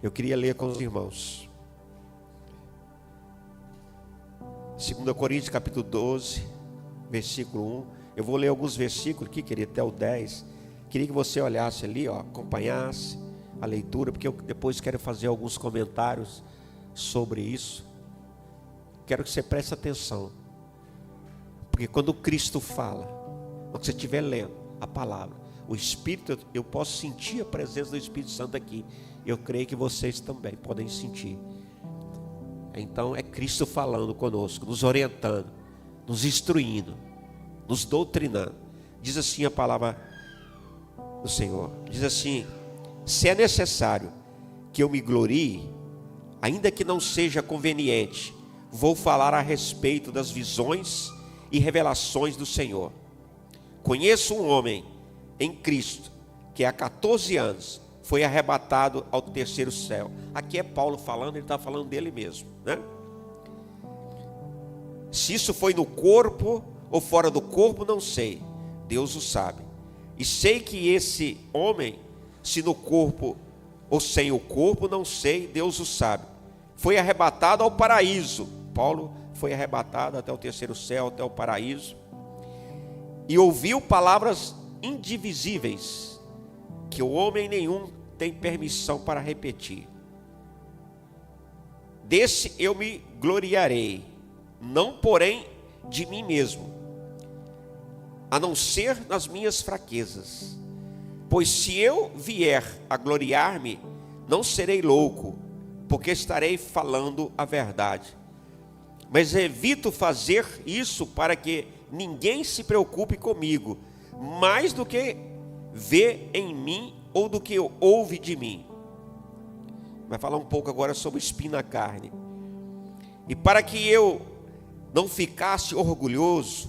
Eu queria ler com os irmãos. 2 Coríntios capítulo 12, versículo 1. Eu vou ler alguns versículos aqui, querido, até o 10. Queria que você olhasse ali, acompanhasse a leitura, porque eu depois quero fazer alguns comentários sobre isso. Quero que você preste atenção, porque quando Cristo fala, quando você estiver lendo a palavra, o Espírito, eu posso sentir a presença do Espírito Santo aqui. Eu creio que vocês também podem sentir. Então é Cristo falando conosco, nos orientando, nos instruindo, nos doutrinando. Diz assim a palavra do Senhor, diz assim: se é necessário que eu me glorie, ainda que não seja conveniente, vou falar a respeito das visões e revelações do Senhor. Conheço um homem em Cristo, que há 14 anos foi arrebatado ao terceiro céu. Aqui é Paulo falando, ele está falando dele mesmo, né? Se isso foi no corpo ou fora do corpo, não sei, Deus o sabe. E sei que esse homem, se no corpo ou sem o corpo, não sei, Deus o sabe, foi arrebatado ao paraíso. Paulo foi arrebatado até o terceiro céu, até o paraíso, e ouviu palavras indivisíveis, que o homem nenhum tem permissão para repetir. Desse eu me gloriarei, não porém de mim mesmo, a não ser nas minhas fraquezas. Pois se eu vier a gloriar-me, não serei louco, porque estarei falando a verdade. Mas evito fazer isso para que ninguém se preocupe comigo, mais do que vê em mim ou do que ouve de mim. Vai falar um pouco agora sobre espinho na carne. E para que eu não ficasse orgulhoso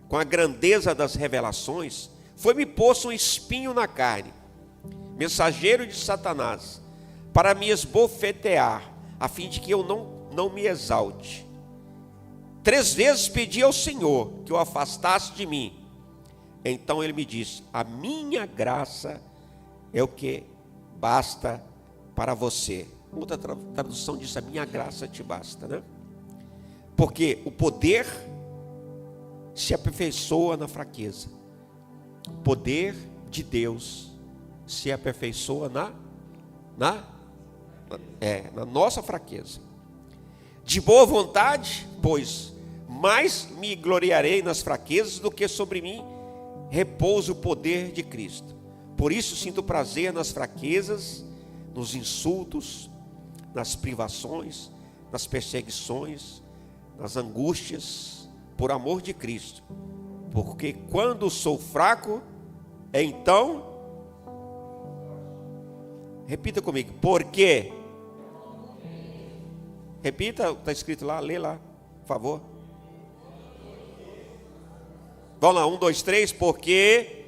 com a grandeza das revelações, foi-me posto um espinho na carne, mensageiro de Satanás, para me esbofetear, a fim de que eu não me exalte. 3 vezes pedi ao Senhor que o afastasse de mim. Então ele me disse: a minha graça é o que basta para você. Outra tradução diz: a minha graça te basta, né? Porque o poder se aperfeiçoa na fraqueza. O poder de Deus se aperfeiçoa na nossa fraqueza. De boa vontade, pois, mais me gloriarei nas fraquezas do que sobre mim repousa o poder de Cristo. Por isso sinto prazer nas fraquezas, nos insultos, nas privações, nas perseguições, nas angústias, por amor de Cristo. Porque quando sou fraco, então, repita comigo, porque, repita, está escrito lá, lê lá, por favor. Vamos lá, 1, 2, 3, porque...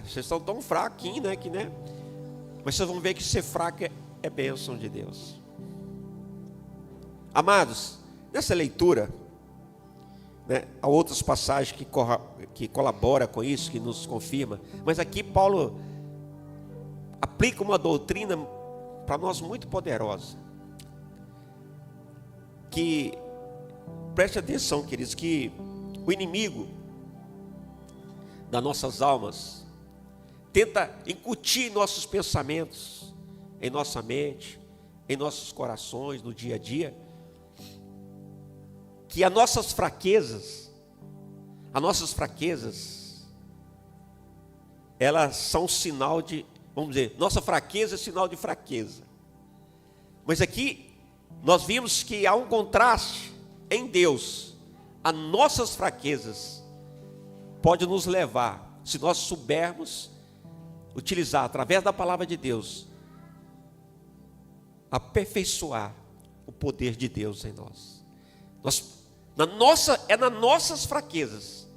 vocês estão tão fraquinhos, né? Mas vocês vão ver que ser fraco é bênção de Deus. Amados, nessa leitura, né, há outras passagens que colaboram com isso, que nos confirma. Mas aqui Paulo aplica uma doutrina para nós muito poderosa. Que, preste atenção, queridos, que o inimigo das nossas almas tenta incutir nossos pensamentos em nossa mente, em nossos corações, no dia a dia, que as nossas fraquezas, elas são sinal de, vamos dizer, nossa fraqueza é sinal de fraqueza. Mas aqui nós vimos que há um contraste em Deus. As nossas fraquezas pode nos levar, se nós soubermos utilizar através da palavra de Deus, aperfeiçoar o poder de Deus em nós. Nas nossas fraquezas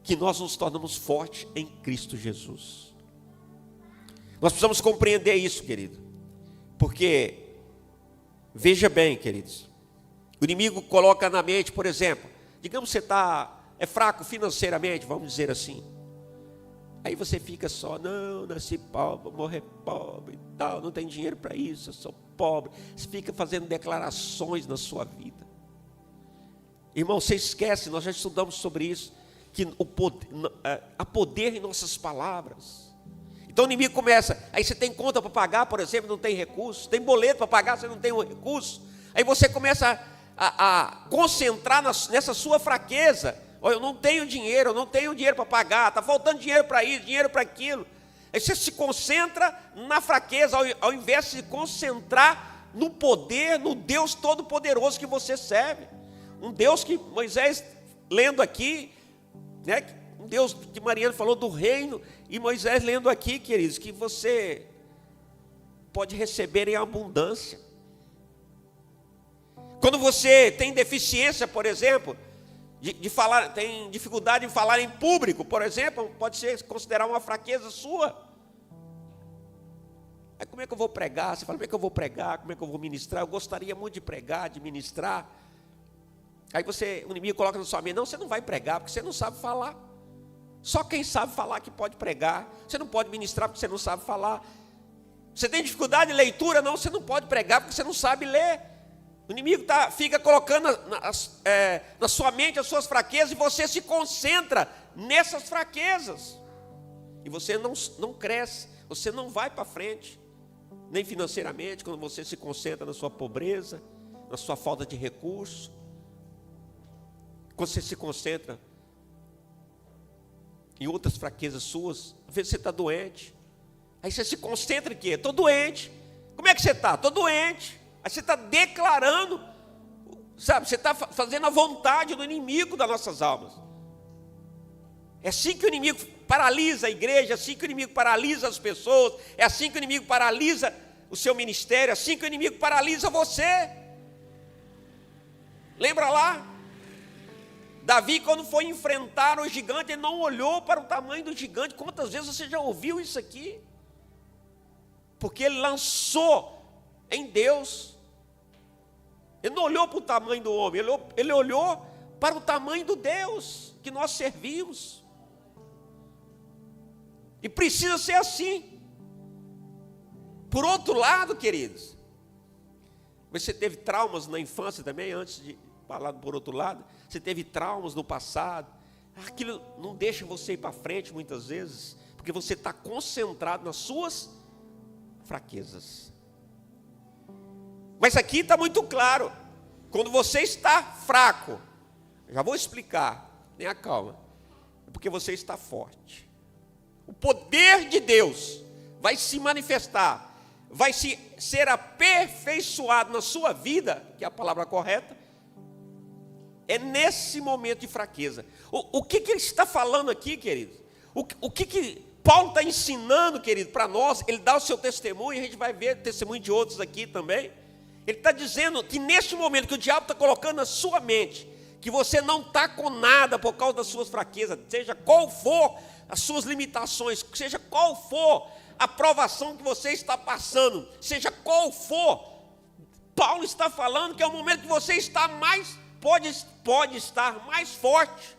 que nós nos tornamos fortes em Cristo Jesus. Nós precisamos compreender isso, querido, porque veja bem, queridos, o inimigo coloca na mente, por exemplo, digamos que você é fraco financeiramente, vamos dizer assim. Aí você fica só, não, nasci pobre, vou morrer pobre e tal, não tem dinheiro para isso, eu sou pobre. Você fica fazendo declarações na sua vida. Irmão, você esquece, nós já estudamos sobre isso, que há poder em nossas palavras. Então o inimigo começa, aí você tem conta para pagar, por exemplo, não tem recurso, tem boleto para pagar, você não tem o recurso. Aí você começa a concentrar nessa sua fraqueza. Olha, eu não tenho dinheiro para pagar, está faltando dinheiro para isso, dinheiro para aquilo. Aí você se concentra na fraqueza, ao invés de se concentrar no poder, no Deus Todo-Poderoso que você serve. Um Deus que Moisés, lendo aqui, né, um Deus que Mariana falou do reino, e Moisés lendo aqui, queridos, que você pode receber em abundância. Quando você tem deficiência, por exemplo, de falar, tem dificuldade em falar em público, por exemplo, pode ser considerar uma fraqueza sua. Aí como é que eu vou pregar? Você fala, como é que eu vou pregar? Como é que eu vou ministrar? Eu gostaria muito de pregar, de ministrar. Aí o inimigo coloca na sua mente, não, você não vai pregar porque você não sabe falar. Só quem sabe falar que pode pregar. Você não pode ministrar porque você não sabe falar. Você tem dificuldade de leitura? Não, você não pode pregar porque você não sabe ler. O inimigo fica colocando na sua mente as suas fraquezas e você se concentra nessas fraquezas. E você não cresce, você não vai para frente, nem financeiramente, quando você se concentra na sua pobreza, na sua falta de recurso. Quando você se concentra em outras fraquezas suas, às vezes você está doente. Aí você se concentra em quê? Estou doente. Como é que você está? Estou doente. Aí você está declarando, sabe, você está fazendo a vontade do inimigo das nossas almas. É assim que o inimigo paralisa a igreja, é assim que o inimigo paralisa as pessoas, é assim que o inimigo paralisa o seu ministério, é assim que o inimigo paralisa você. Lembra lá? Davi, quando foi enfrentar o gigante, ele não olhou para o tamanho do gigante. Quantas vezes você já ouviu isso aqui? Porque ele lançou em Deus. Ele não olhou para o tamanho do homem, ele olhou para o tamanho do Deus que nós servimos. E precisa ser assim. Por outro lado, queridos, você teve traumas na infância também, antes de falar por outro lado, você teve traumas no passado, aquilo não deixa você ir para frente muitas vezes, porque você está concentrado nas suas fraquezas. Mas aqui está muito claro, quando você está fraco, já vou explicar, tenha calma, é porque você está forte. O poder de Deus vai se manifestar, vai ser aperfeiçoado na sua vida, que é a palavra correta, é nesse momento de fraqueza. O que ele está falando aqui, querido? O que Paulo está ensinando, querido, para nós? Ele dá o seu testemunho, e a gente vai ver o testemunho de outros aqui também. Ele está dizendo que neste momento que o diabo está colocando na sua mente, que você não está com nada por causa das suas fraquezas, seja qual for as suas limitações, seja qual for a provação que você está passando, seja qual for, Paulo está falando que é o momento que você está pode estar mais forte.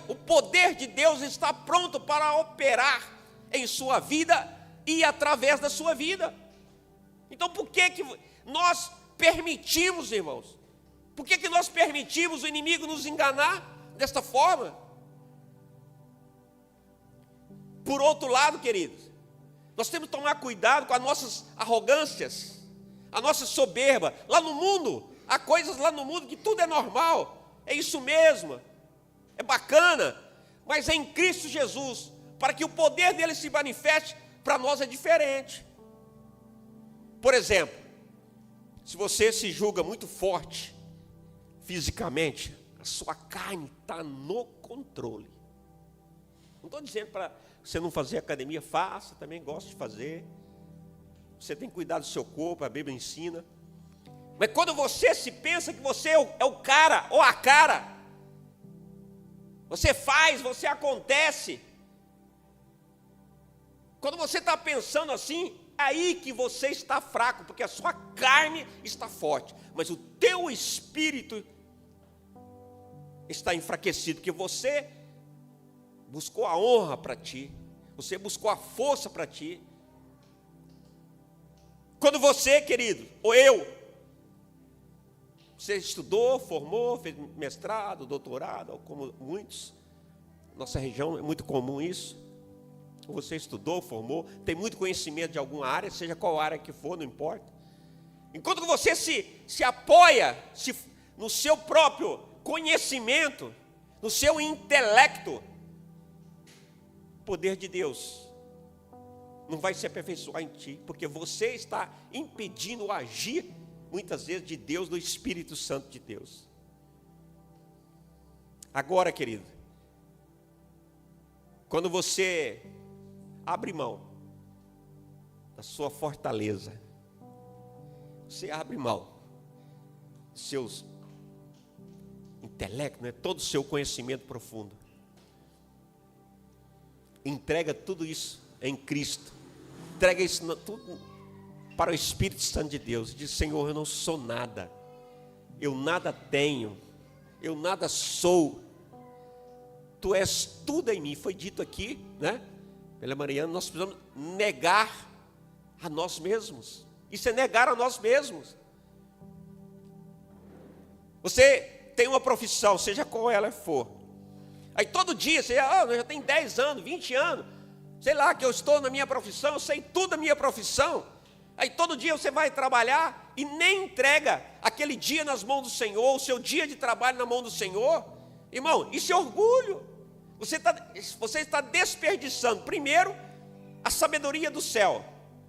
O poder de Deus está pronto para operar em sua vida e através da sua vida. Então por que nós permitimos, irmãos? Por que nós permitimos o inimigo nos enganar desta forma? Por outro lado, queridos, nós temos que tomar cuidado com as nossas arrogâncias, a nossa soberba. Lá no mundo, há coisas lá no mundo que tudo é normal, é isso mesmo, é bacana, mas é em Cristo Jesus, para que o poder dele se manifeste, para nós é diferente. Por exemplo, se você se julga muito forte fisicamente, a sua carne está no controle. Não estou dizendo para você não fazer academia, faça, também gosto de fazer. Você tem que cuidar do seu corpo, a Bíblia ensina. Mas quando você se pensa que você é o cara ou a cara, você faz, você acontece. Quando você está pensando assim, aí que você está fraco, porque a sua carne está forte, mas o teu espírito está enfraquecido, porque você buscou a honra para ti, você buscou a força para ti. Quando você, querido, ou eu, você estudou, formou, fez mestrado, doutorado, como muitos, nossa região é muito comum isso. Você estudou, formou, tem muito conhecimento de alguma área, seja qual área que for, não importa. Enquanto você se apoia no seu próprio conhecimento, no seu intelecto, o poder de Deus não vai se aperfeiçoar em ti, porque você está impedindo o agir, muitas vezes, de Deus, do Espírito Santo de Deus. Agora, querido, quando você abre mão da sua fortaleza, você abre mão dos seus intelecto, né? Todo o seu conhecimento profundo, entrega tudo isso em Cristo, entrega isso tudo para o Espírito Santo de Deus. Diz: Senhor, eu não sou nada, eu nada tenho, eu nada sou, Tu és tudo em mim. Foi dito aqui, né, pela Mariana, nós precisamos negar a nós mesmos. Isso é negar a nós mesmos. Você tem uma profissão, seja qual ela for, aí todo dia você eu já tenho 10 anos, 20 anos, sei lá, que eu estou na minha profissão, eu sei tudo da minha profissão. Aí todo dia você vai trabalhar e nem entrega aquele dia nas mãos do Senhor, o seu dia de trabalho na mão do Senhor. Irmão, isso é orgulho. Você está desperdiçando, primeiro, a sabedoria do céu,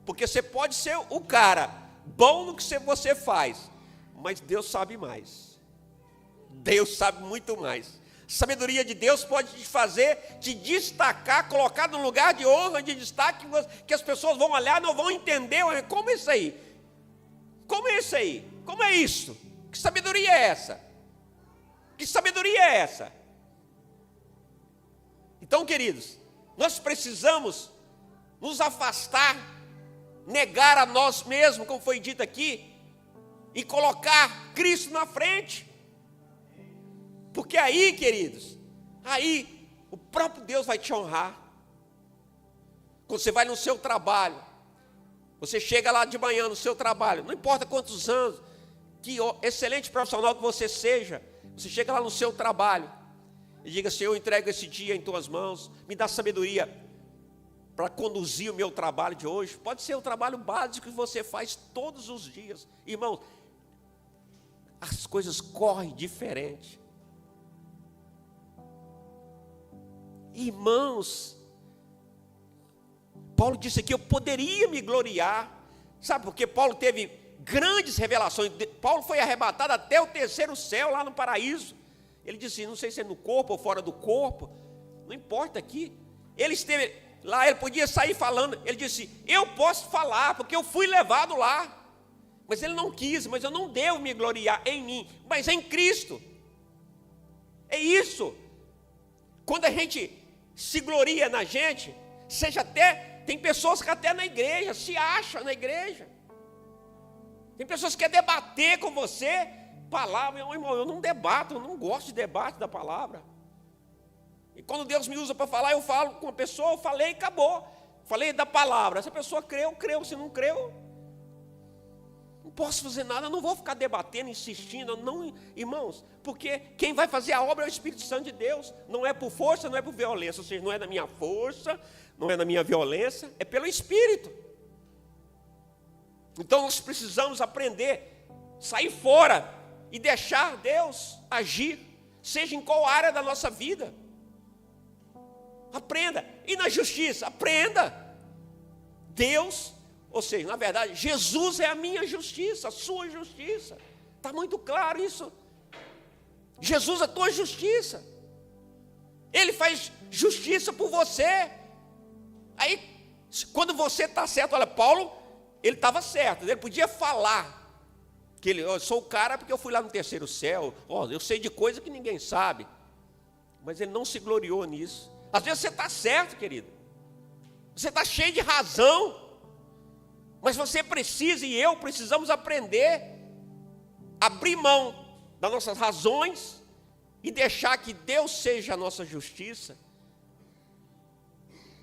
porque você pode ser o cara bom no que você faz, mas Deus sabe mais. Deus sabe muito mais. A sabedoria de Deus pode te fazer, te destacar, colocar num lugar de honra, de destaque, que as pessoas vão olhar, não vão entender. Como é isso aí? Como é isso aí? Como é isso? Que sabedoria é essa? Que sabedoria é essa? Então, queridos, nós precisamos nos afastar, negar a nós mesmos, como foi dito aqui, e colocar Cristo na frente. Porque aí, queridos, aí o próprio Deus vai te honrar. Quando você vai no seu trabalho, você chega lá de manhã no seu trabalho, não importa quantos anos, que excelente profissional que você seja, você chega lá no seu trabalho e diga: Senhor, eu entrego esse dia em tuas mãos, me dá sabedoria para conduzir o meu trabalho de hoje. Pode ser o trabalho básico que você faz todos os dias. Irmãos, as coisas correm diferente. Irmãos, Paulo disse aqui: eu poderia me gloriar. Sabe, porque Paulo teve grandes revelações. Paulo foi arrebatado até o terceiro céu, lá no paraíso. Ele disse: não sei se é no corpo ou fora do corpo, não importa aqui. Ele esteve lá, ele podia sair falando. Ele disse: eu posso falar, porque eu fui levado lá. Mas ele não quis. Mas eu não devo me gloriar em mim, mas em Cristo. É isso. Quando a gente se gloria na gente, seja até, tem pessoas que até na igreja, se acham na igreja. Tem pessoas que querem debater com você, palavra. Irmão, eu não debato, eu não gosto de debate da palavra. E quando Deus me usa para falar, eu falo com a pessoa, eu falei e acabou. Falei da palavra, essa pessoa creu, se não creu, não posso fazer nada, eu não vou ficar debatendo, insistindo, não, irmãos, porque quem vai fazer a obra é o Espírito Santo de Deus, não é por força, não é por violência, ou seja, não é na minha força, não é na minha violência, é pelo Espírito. Então nós precisamos aprender, sair fora e deixar Deus agir, seja em qual área da nossa vida. Aprenda. E na justiça, aprenda. Deus, ou seja, na verdade, Jesus é a minha justiça, a sua justiça. Está muito claro isso. Jesus é a tua justiça. Ele faz justiça por você. Aí, quando você está certo, olha, Paulo, ele estava certo, ele podia falar que eu sou o cara porque eu fui lá no terceiro céu, eu sei de coisa que ninguém sabe, mas ele não se gloriou nisso. Às vezes você está certo, querido, você está cheio de razão, mas você precisa e eu precisamos aprender a abrir mão das nossas razões e deixar que Deus seja a nossa justiça,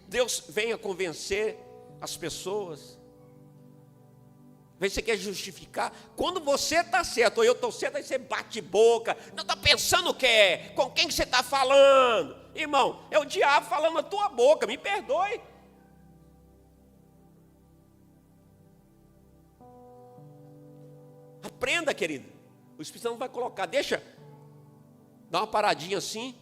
Deus venha convencer as pessoas. Vê se você quer justificar. Quando você está certo, ou eu estou certo, aí você bate boca. Não está pensando o que é? Com quem que você está falando? Irmão, é o diabo falando na tua boca, me perdoe. Aprenda, querido. O Espírito Santo vai colocar, dá uma paradinha assim,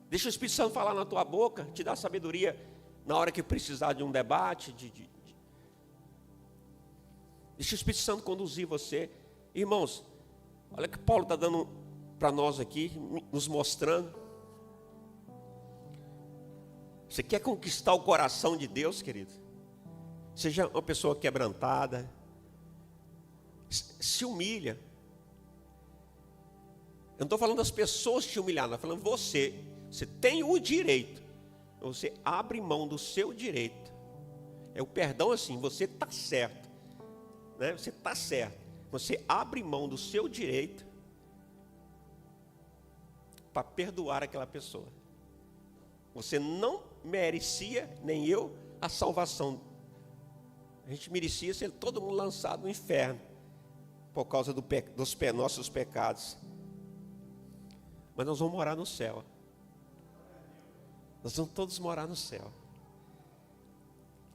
deixa o Espírito Santo falar na tua boca, te dá sabedoria na hora que precisar de um debate, deixa o Espírito Santo conduzir você. Irmãos, olha o que Paulo está dando para nós aqui, nos mostrando. Você quer conquistar o coração de Deus, querido? Seja uma pessoa quebrantada, se humilha. Eu não estou falando das pessoas te humilhar, não estou falando você. Você tem o direito. Você abre mão do seu direito. É o perdão assim, você está certo. Né? Você está certo. Você abre mão do seu direito para perdoar aquela pessoa. Você não merecia, nem eu, a salvação. A gente merecia ser todo mundo lançado no inferno por causa dos nossos pecados. Mas nós vamos morar no céu. Nós vamos todos morar no céu.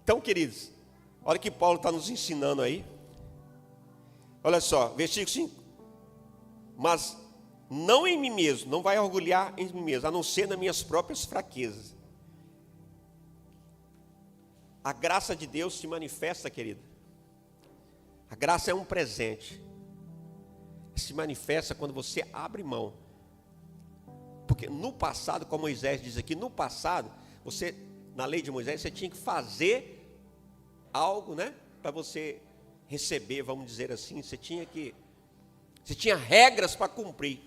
Então, queridos, olha que Paulo está nos ensinando aí. Olha só, versículo 5. Mas não em mim mesmo, não vai orgulhar em mim mesmo, a não ser nas minhas próprias fraquezas. A graça de Deus se manifesta, querido. A graça é um presente. Se manifesta quando você abre mão. Porque no passado, como Moisés diz aqui, no passado, você, na lei de Moisés, você tinha que fazer algo, né? Para você receber, vamos dizer assim, você tinha regras para cumprir.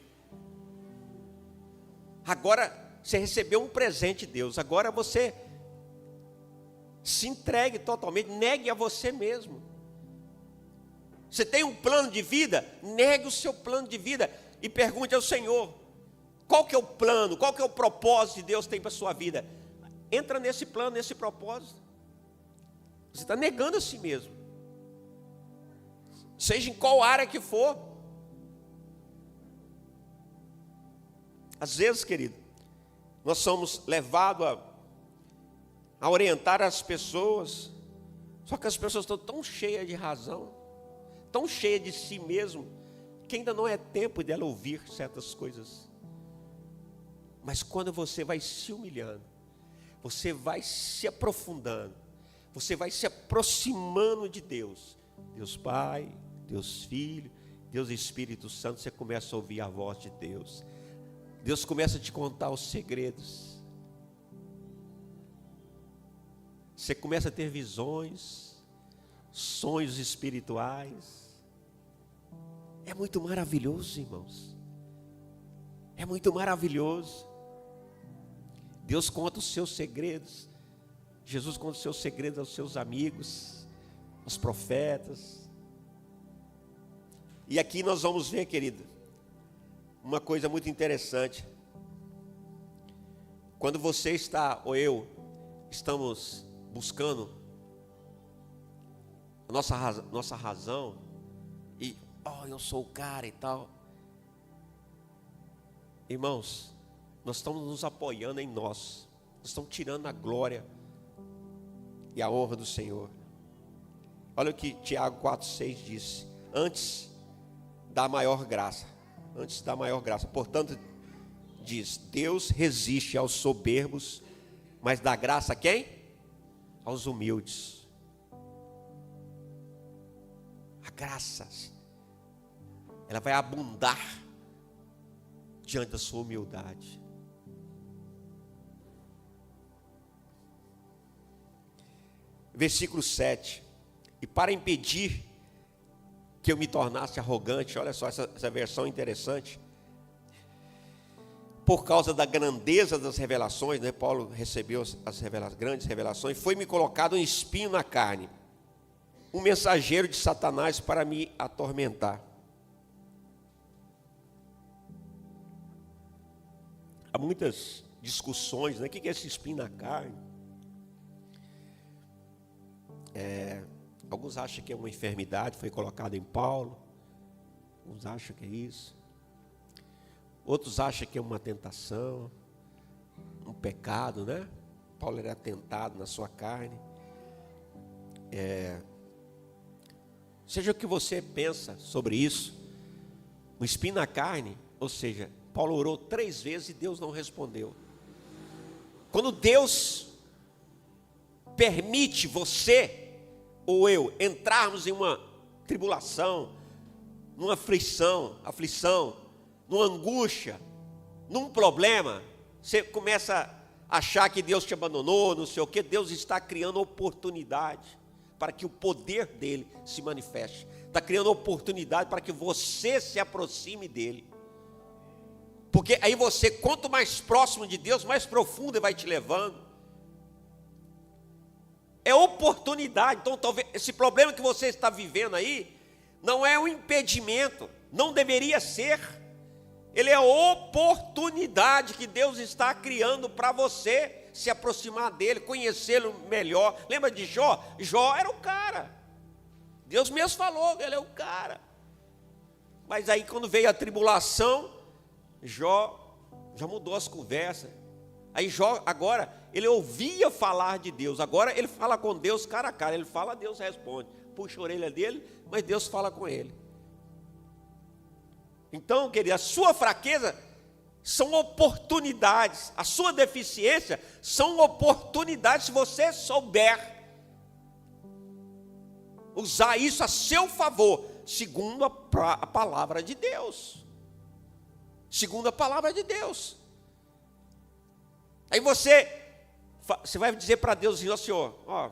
Agora, você recebeu um presente de Deus. Agora você se entregue totalmente, negue a você mesmo. Você tem um plano de vida? Negue o seu plano de vida e pergunte ao Senhor, qual que é o plano, qual que é o propósito que Deus tem para a sua vida? Entra nesse plano, nesse propósito. Você está negando a si mesmo. Seja em qual área que for. Às vezes, querido, nós somos levados a orientar as pessoas, só que as pessoas estão tão cheias de razão, tão cheias de si mesmo, que ainda não é tempo dela ouvir certas coisas. Mas quando você vai se humilhando, você vai se aprofundando, você vai se aproximando de Deus, Deus Pai, Deus Filho, Deus Espírito Santo, você começa a ouvir a voz de Deus. Deus começa a te contar os segredos. Você começa a ter visões, sonhos espirituais. É muito maravilhoso, irmãos. É muito maravilhoso. Deus conta os seus segredos. Jesus conta os seus segredos aos seus amigos, aos profetas. E aqui nós vamos ver, querido, uma coisa muito interessante. Quando você está, ou eu, estamos buscando a nossa razão, e, eu sou o cara e tal. Irmãos, nós estamos nos apoiando em nós estamos tirando a glória e a honra do Senhor. Olha o que Tiago 4,6 diz: antes da maior graça, portanto, diz, Deus resiste aos soberbos, mas dá graça a quem? Aos humildes. A graça, ela vai abundar diante da sua humildade. Versículo 7. E para impedir que eu me tornasse arrogante, olha só essa versão interessante, por causa da grandeza das revelações, né? Paulo recebeu as grandes revelações, foi-me colocado um espinho na carne, um mensageiro de Satanás para me atormentar. Há muitas discussões, né? O que é esse espinho na carne? Alguns acham que é uma enfermidade, foi colocada em Paulo. Uns acham que é isso. Outros acham que é uma tentação, um pecado, né? Paulo era tentado na sua carne. Seja o que você pensa sobre isso, um espinho na carne, ou seja, Paulo orou 3 vezes e Deus não respondeu. Quando Deus permite você ou eu entrarmos em uma tribulação, numa aflição, numa angústia, num problema, você começa a achar que Deus te abandonou, não sei o que. Deus está criando oportunidade para que o poder dele se manifeste. Está criando oportunidade para que você se aproxime dele. Porque aí você, quanto mais próximo de Deus, mais profundo ele vai te levando. É oportunidade. Então, talvez esse problema que você está vivendo aí não é um impedimento, não deveria ser. Ele é a oportunidade que Deus está criando para você se aproximar dele, conhecê-lo melhor. Lembra de Jó? Jó era o cara. Deus mesmo falou, ele é o cara. Mas aí quando veio a tribulação, Jó já mudou as conversas. Aí Jó agora, ele ouvia falar de Deus. Agora ele fala com Deus cara a cara. Ele fala, Deus responde. Puxa a orelha dele, mas Deus fala com ele. Então, querido, a sua fraqueza são oportunidades. A sua deficiência são oportunidades se você souber usar isso a seu favor, segundo a palavra de Deus. Segundo a palavra de Deus. Aí você vai dizer para Deus assim, ó Senhor, ó,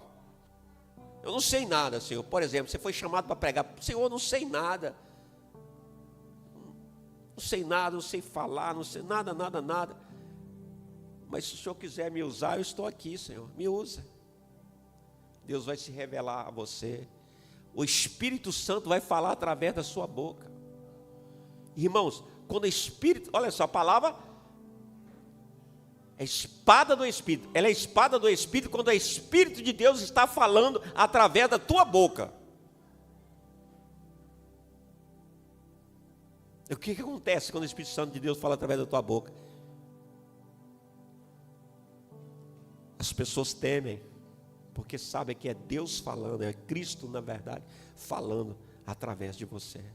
eu não sei nada, Senhor. Por exemplo, você foi chamado para pregar. Senhor, eu não sei nada. Não sei nada, não sei falar, não sei nada. Mas se o Senhor quiser me usar, eu estou aqui, Senhor. Me usa. Deus vai se revelar a você. O Espírito Santo vai falar através da sua boca. Irmãos, quando o Espírito, olha só, a palavra é espada do Espírito. Ela é espada do Espírito quando o Espírito de Deus está falando através da tua boca. O que acontece quando o Espírito Santo de Deus fala através da tua boca? As pessoas temem, porque sabem que é Deus falando, é Cristo, na verdade, falando através de você.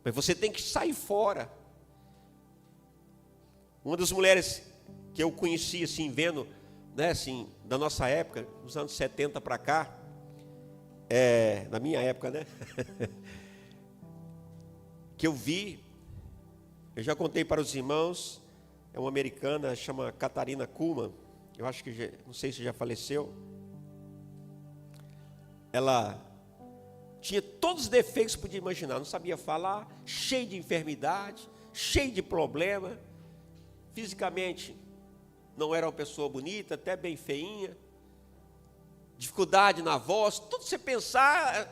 Mas você tem que sair fora. Uma das mulheres que eu conheci, assim, vendo, né, assim, da nossa época, dos anos 70 para cá, na minha época, né? Que eu vi, eu já contei para os irmãos, é uma americana, chama Katharina Kuhlman, eu acho que, não sei se já faleceu. Ela tinha todos os defeitos que podia imaginar, não sabia falar, cheio de enfermidade, cheio de problema, fisicamente não era uma pessoa bonita, até bem feinha, dificuldade na voz, tudo você pensar,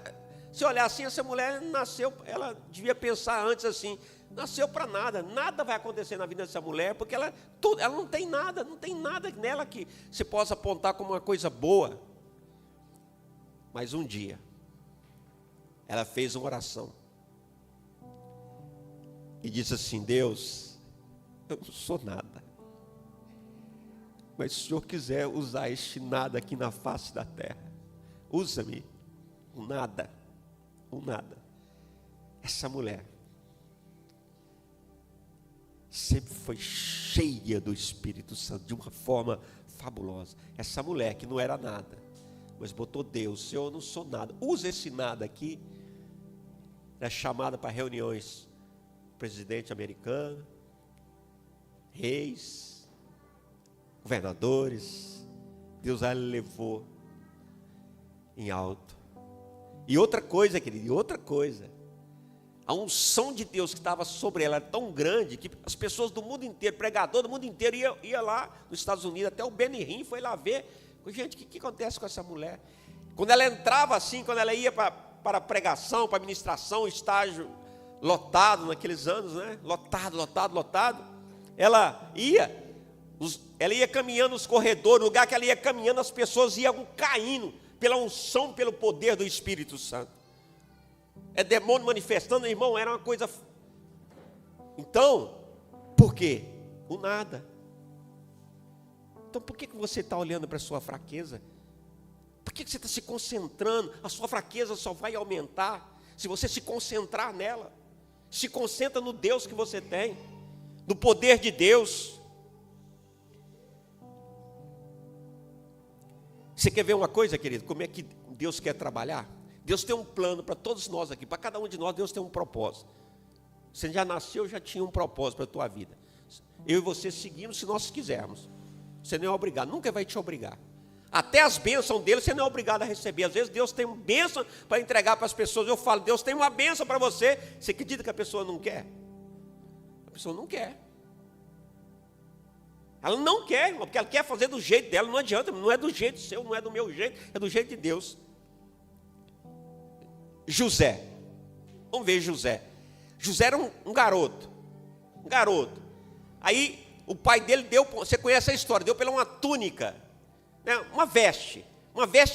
se olhar assim, essa mulher nasceu, ela devia pensar antes assim, nasceu para nada, nada vai acontecer na vida dessa mulher, porque ela não tem nada nela que se possa apontar como uma coisa boa. Mas um dia, ela fez uma oração e disse assim: Deus, eu não sou nada, mas se o Senhor quiser usar este nada aqui na face da terra, usa-me, um nada. Essa mulher sempre foi cheia do Espírito Santo de uma forma fabulosa. Essa mulher que não era nada, mas botou Deus, Senhor, eu não sou nada, usa esse nada aqui. Era chamada para reuniões, presidente americano, reis, governadores. Deus a levou em alto. E outra coisa, querido, a unção de Deus que estava sobre ela era tão grande que as pessoas do mundo inteiro, pregador do mundo inteiro, ia lá nos Estados Unidos, até o Benny Hinn foi lá ver. Gente, o que acontece com essa mulher? Quando ela entrava assim, quando ela ia para pregação, para ministração, estágio lotado naqueles anos, né? Lotado. Ela ia caminhando nos corredores, no lugar que ela ia caminhando, as pessoas iam caindo, pela unção, pelo poder do Espírito Santo. É demônio manifestando, irmão, era uma coisa. Então, por quê? O nada. Então, por que você está olhando para a sua fraqueza? Por que você está se concentrando? A sua fraqueza só vai aumentar se você se concentrar nela. Se concentra no Deus que você tem, no poder de Deus. Você quer ver uma coisa, querido? Como é que Deus quer trabalhar? Deus tem um plano para todos nós aqui, para cada um de nós, Deus tem um propósito. Você já nasceu, já tinha um propósito para a tua vida. Eu e você seguimos se nós quisermos. Você não é obrigado, nunca vai te obrigar. Até as bênçãos dele você não é obrigado a receber. Às vezes Deus tem uma bênção para entregar para as pessoas. Eu falo, Deus tem uma bênção para você. Você acredita que a pessoa não quer? A pessoa não quer. Ela não quer, irmão, porque ela quer fazer do jeito dela. Não adianta, não é do jeito seu, não é do meu jeito, é do jeito de Deus. José. Vamos ver José. José era um garoto. Um garoto. Aí o pai dele deu, você conhece a história, deu para ele uma túnica, né, uma veste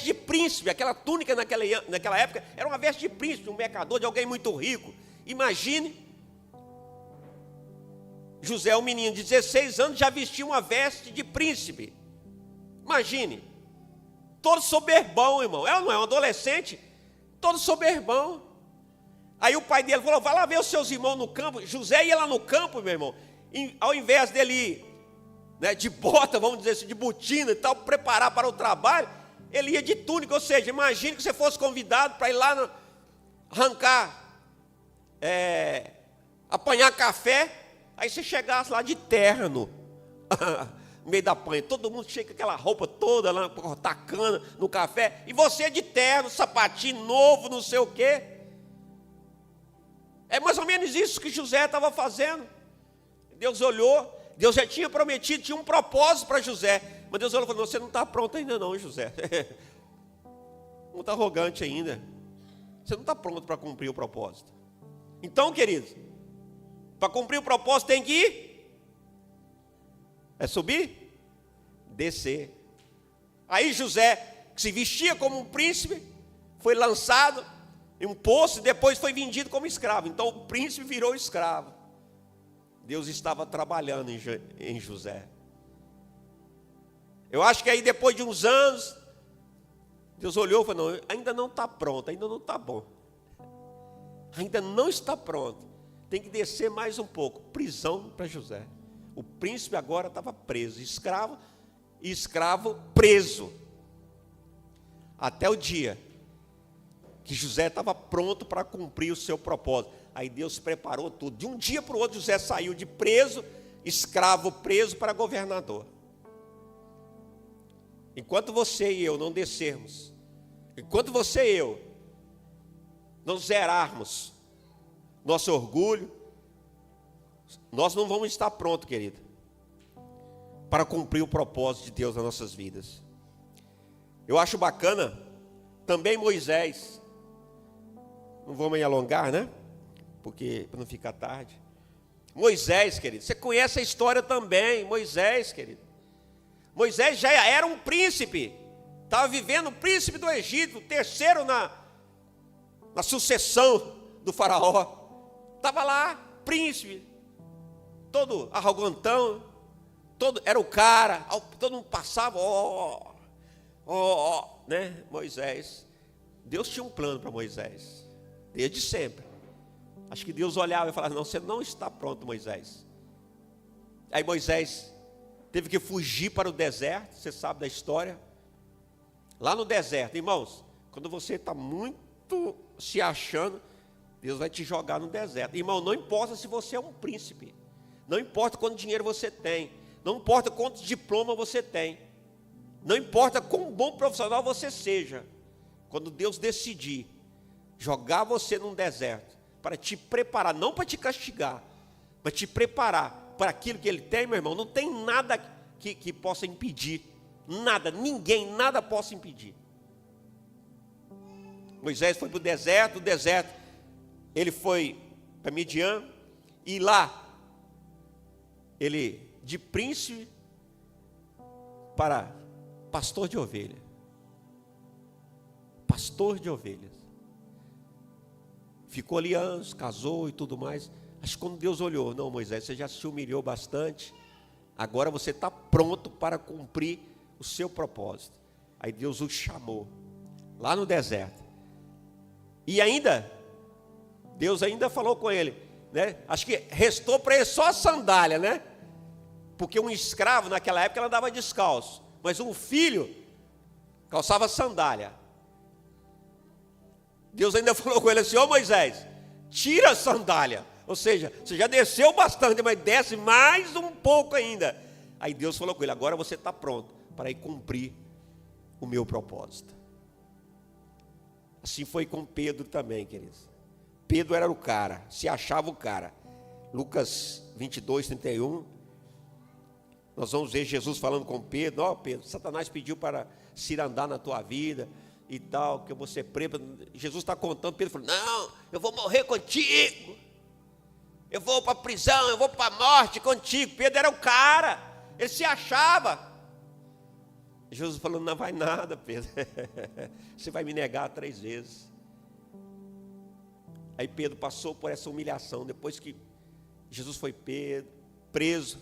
de príncipe. Aquela túnica naquela época era uma veste de príncipe, um mercador, de alguém muito rico. Imagine, José, um menino de 16 anos, já vestia uma veste de príncipe. Imagine, todo soberbão, irmão. Ela não é um adolescente, todo soberbão. Aí o pai dele falou, vai lá ver os seus irmãos no campo. José ia lá no campo, meu irmão, ao invés dele ir, né, de bota, vamos dizer assim, de botina e tal, preparar para o trabalho, ele ia de túnica. Ou seja, imagine que você fosse convidado para ir lá arrancar, apanhar café. Aí você chegasse lá de terno, no meio da panha, todo mundo chega com aquela roupa toda lá, tacando no café, e você de terno, sapatinho novo, não sei o quê. É mais ou menos isso que José estava fazendo. Deus olhou, Deus já tinha prometido, tinha um propósito para José, mas Deus olhou e falou, você não está pronto ainda não, José. Muito arrogante ainda. Você não está pronto para cumprir o propósito. Então, queridos, para cumprir o propósito tem que ir. É subir? Descer. Aí José, que se vestia como um príncipe, foi lançado em um poço e depois foi vendido como escravo. Então o príncipe virou escravo. Deus estava trabalhando em José. Eu acho que aí depois de uns anos, Deus olhou e falou, não, ainda não está pronto, ainda não está bom. Ainda não está pronto. Tem que descer mais um pouco. Prisão para José. O príncipe agora estava preso, escravo, e escravo preso. Até o dia que José estava pronto para cumprir o seu propósito. Aí Deus preparou tudo. De um dia para o outro, José saiu de preso, escravo preso, para governador. Enquanto você e eu não descermos, enquanto você e eu não zerarmos nosso orgulho, nós não vamos estar prontos, querido, para cumprir o propósito de Deus nas nossas vidas. Eu acho bacana também Moisés. Não vou me alongar, né? Porque para não ficar tarde. Moisés, querido, você conhece a história também. Moisés, querido. Moisés já era um príncipe. Estava vivendo o príncipe do Egito, o terceiro na sucessão do faraó. Estava lá, príncipe, todo arrogantão, era o cara, todo mundo passava, né? Moisés. Deus tinha um plano para Moisés, desde sempre. Acho que Deus olhava e falava, não, você não está pronto, Moisés. Aí Moisés teve que fugir para o deserto, você sabe da história. Lá no deserto, irmãos, quando você está muito se achando, Deus vai te jogar no deserto. Irmão, não importa se você é um príncipe, não importa quanto dinheiro você tem, não importa quantos diplomas você tem, não importa quão bom profissional você seja, quando Deus decidir jogar você num deserto, para te preparar, não para te castigar, mas te preparar para aquilo que Ele tem, meu irmão, não tem nada que possa impedir, nada, ninguém, nada possa impedir. Moisés foi para o deserto, ele foi para Midian, e lá, ele de príncipe para pastor de ovelha. pastor de ovelhas. Ficou ali anos, casou e tudo mais. Acho que quando Deus olhou, não, Moisés, você já se humilhou bastante, agora você está pronto para cumprir o seu propósito. Aí Deus o chamou, lá no deserto. E ainda, Deus ainda falou com ele, né? Acho que restou para ele só a sandália, né? Porque um escravo naquela época ele andava descalço, mas um filho calçava sandália. Deus ainda falou com ele assim: ô Moisés, tira a sandália. Ou seja, você já desceu bastante, mas desce mais um pouco ainda. Aí Deus falou com ele: agora você está pronto para ir cumprir o meu propósito. Assim foi com Pedro também, queridos. Pedro era o cara, se achava o cara. Lucas 22, 31. Nós vamos ver Jesus falando com Pedro: ó, Pedro, Satanás pediu para cirandar na tua vida e tal, que eu vou ser preso. Jesus está contando, Pedro falou: não, eu vou morrer contigo, eu vou para a prisão, eu vou para a morte contigo. Pedro era o cara, ele se achava. Jesus falou: não vai nada, Pedro, você vai me negar 3 vezes. Aí Pedro passou por essa humilhação, depois que Jesus foi preso,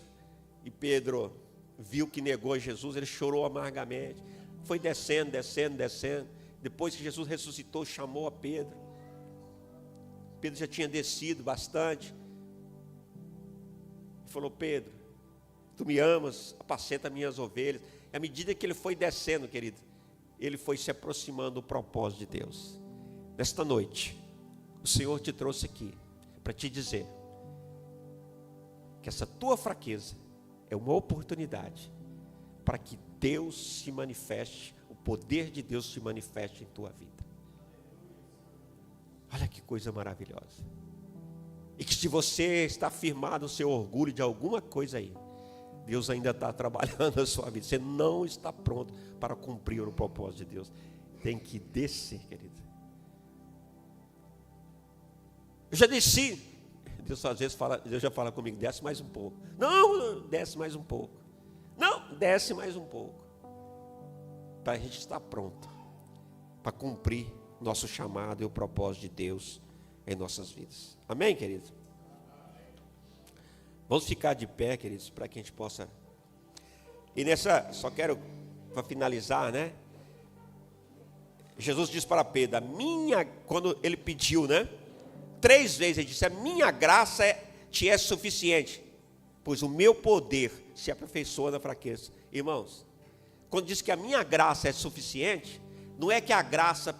e Pedro viu que negou Jesus, ele chorou amargamente, foi descendo. Depois que Jesus ressuscitou, chamou a Pedro. Pedro já tinha descido bastante, falou: Pedro, tu me amas, apacenta minhas ovelhas. E à medida que ele foi descendo, querido, ele foi se aproximando do propósito de Deus. Nesta noite, o Senhor te trouxe aqui para te dizer que essa tua fraqueza é uma oportunidade para que Deus se manifeste, o poder de Deus se manifeste em tua vida. Olha que coisa maravilhosa. E que se você está firmado no seu orgulho de alguma coisa aí, Deus ainda está trabalhando a sua vida. Você não está pronto para cumprir o propósito de Deus. Tem que descer, querido. Eu já desci. Deus às vezes fala, Deus já fala comigo: desce mais um pouco. Não, desce mais um pouco. Não, desce mais um pouco. Para a gente estar pronto para cumprir nosso chamado e o propósito de Deus em nossas vidas. Amém, queridos? Vamos ficar de pé, queridos, para que a gente possa. E só quero, para finalizar, né? Jesus disse para Pedro: quando ele pediu, né? 3 vezes ele disse: a minha graça te é suficiente, pois o meu poder se aperfeiçoa na fraqueza. Irmãos, quando diz que a minha graça é suficiente, não é que a graça,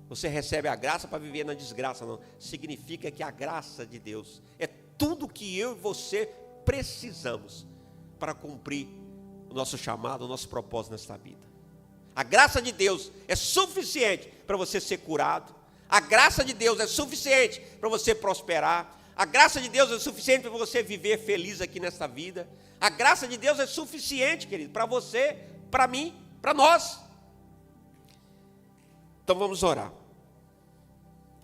você recebe a graça para viver na desgraça, não. Significa que a graça de Deus é tudo que eu e você precisamos para cumprir o nosso chamado, o nosso propósito nesta vida. A graça de Deus é suficiente para você ser curado. A graça de Deus é suficiente para você prosperar. A graça de Deus é suficiente para você viver feliz aqui nesta vida. A graça de Deus é suficiente, querido, para você, para mim, para nós. Então vamos orar.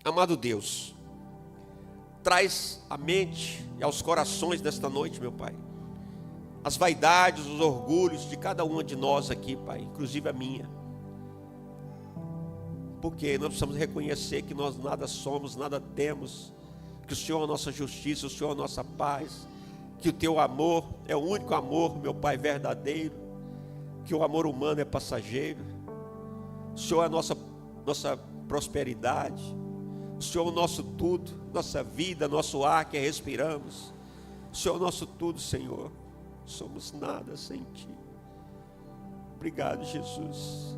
Amado Deus, traz à mente e aos corações desta noite, meu Pai, as vaidades, os orgulhos de cada uma de nós aqui, Pai, inclusive a minha. Porque nós precisamos reconhecer que nós nada somos, nada temos, que o Senhor é a nossa justiça, o Senhor é a nossa paz, que o Teu amor é o único amor, meu Pai, verdadeiro, que o amor humano é passageiro, o Senhor é a nossa prosperidade, o Senhor é o nosso tudo, nossa vida, nosso ar que respiramos, o Senhor é o nosso tudo, Senhor. Somos nada sem Ti. Obrigado, Jesus.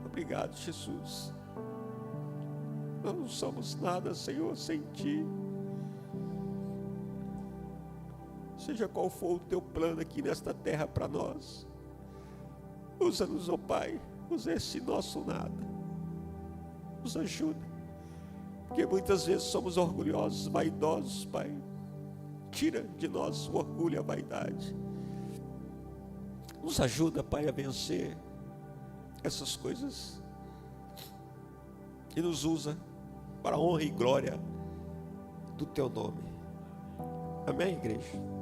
Obrigado, Jesus. Nós não somos nada, Senhor, sem Ti. Seja qual for o Teu plano aqui nesta terra para nós, usa-nos, ó Pai, usa esse nosso nada. Nos ajuda, porque muitas vezes somos orgulhosos, vaidosos, Pai. Tira de nós o orgulho e a vaidade. Nos ajuda, Pai, a vencer essas coisas e nos usa para a honra e glória do Teu nome. Amém, igreja?